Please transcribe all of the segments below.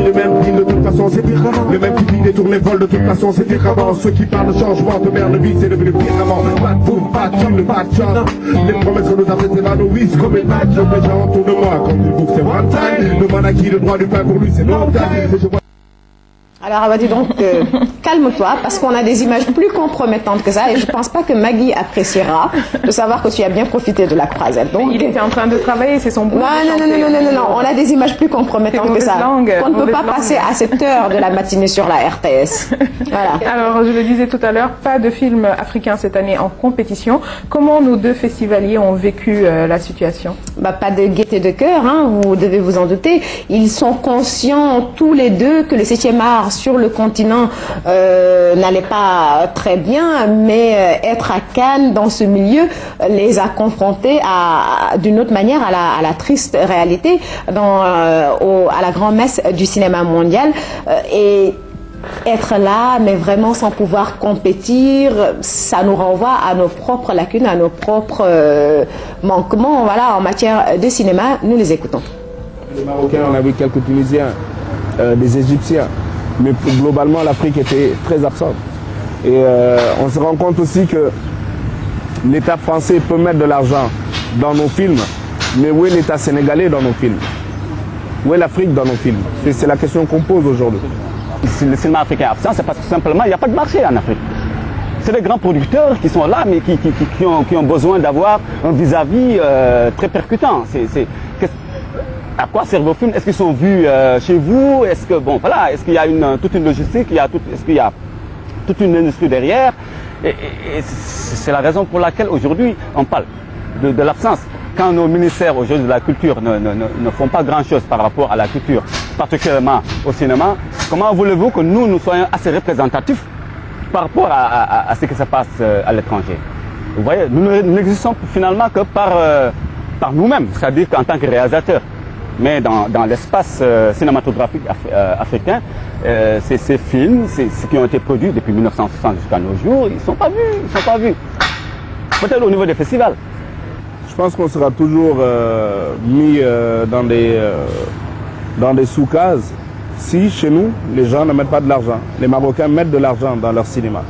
le même film, de toute façon c'est pire qu'avant. Le même qui vit des tournées folles, de toute façon c'est pire qu'avant. Ceux qui parlent de changement de merde de vie, c'est devenu pire qu'avant. Pas de boum, pas de thune, pas de chance. Les promesses qu'on nous a faites s'évanouissent comme une match. Les gens autour de moi, quand ils bouffent c'est one time. Demande à qui le droit du pain pour lui c'est no time. Alors, elle va dire donc, calme-toi, parce qu'on a des images plus compromettantes que ça, et je pense pas que Maggie appréciera de savoir que tu as bien profité de la croisette. Donc, il était en train de travailler, c'est son boulot. Non, on a des images plus compromettantes que ça. On ne peut pas passer à cette heure de la matinée sur la RTS. Voilà. Alors, je le disais tout à l'heure, pas de film africain cette année en compétition. Comment nos deux festivaliers ont vécu la situation? Pas de gaieté de cœur, hein, vous devez vous en douter. Ils sont conscients tous les deux que le 7e art sur le continent n'allait pas très bien, mais être à Cannes dans ce milieu les a confrontés d'une autre manière à la triste réalité, à la grand-messe du cinéma mondial. Et être là, mais vraiment sans pouvoir compétir, ça nous renvoie à nos propres lacunes, à nos propres manquements. Voilà, en matière de cinéma, nous les écoutons. Les Marocains, on a vu quelques Tunisiens, des Égyptiens. Mais globalement, l'Afrique était très absente. Et on se rend compte aussi que l'État français peut mettre de l'argent dans nos films, mais où est l'État sénégalais dans nos films? Où est l'Afrique dans nos films? C'est la question qu'on pose aujourd'hui. Si le cinéma africain est absent, c'est parce que simplement, il n'y a pas de marché en Afrique. C'est des grands producteurs qui sont là, mais qui ont besoin d'avoir un vis-à-vis très percutant. À quoi servent vos films? Est-ce qu'ils sont vus chez vous? Est-ce que est-ce qu'il y a toute une logistique? Est-ce qu'il y a toute une industrie derrière? Et c'est la raison pour laquelle aujourd'hui on parle de l'absence. Quand nos ministères aujourd'hui de la culture ne font pas grand-chose par rapport à la culture, particulièrement au cinéma, comment voulez-vous que nous soyons assez représentatifs par rapport à ce qui se passe à l'étranger? Vous voyez, nous n'existons finalement que par nous-mêmes, c'est-à-dire qu'en tant que réalisateurs. Mais dans l'espace cinématographique africain, ces films, ceux qui ont été produits depuis 1960 jusqu'à nos jours, ils ne sont pas vus. Peut-être au niveau des festivals. Je pense qu'on sera toujours mis dans des sous-cases si chez nous, les gens ne mettent pas de l'argent. Les Marocains mettent de l'argent dans leur cinéma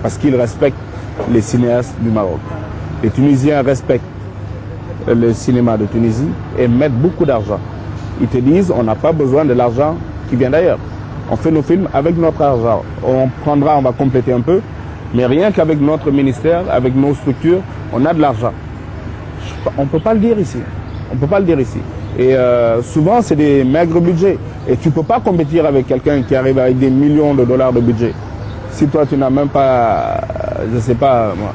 parce qu'ils respectent les cinéastes du Maroc. Les Tunisiens respectent le cinéma de Tunisie et mettent beaucoup d'argent. Ils te disent on n'a pas besoin de l'argent qui vient d'ailleurs. On fait nos films avec notre argent. On va compléter un peu, mais rien qu'avec notre ministère, avec nos structures, on a de l'argent. On ne peut pas le dire ici. On peut pas le dire ici. Et souvent c'est des maigres budgets. Et tu ne peux pas compétir avec quelqu'un qui arrive avec des millions de dollars de budget. Si toi tu n'as même pas, je ne sais pas moi,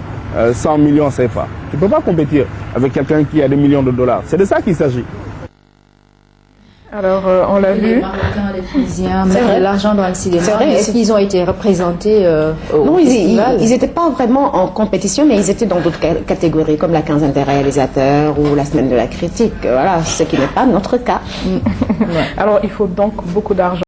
100 millions CFA. Tu ne peux pas compétir avec quelqu'un qui a des millions de dollars. C'est de ça qu'il s'agit. Alors, on l'a vu. Les Marocains, les Tunisiens mettent de l'argent dans le cinéma. Est-ce qu'ils ont été représentés Non, ils n'étaient pas vraiment en compétition, mais ils étaient dans d'autres catégories, comme la quinzaine des réalisateurs ou la semaine de la critique. Voilà, ce qui n'est pas notre cas. Alors, il faut donc beaucoup d'argent.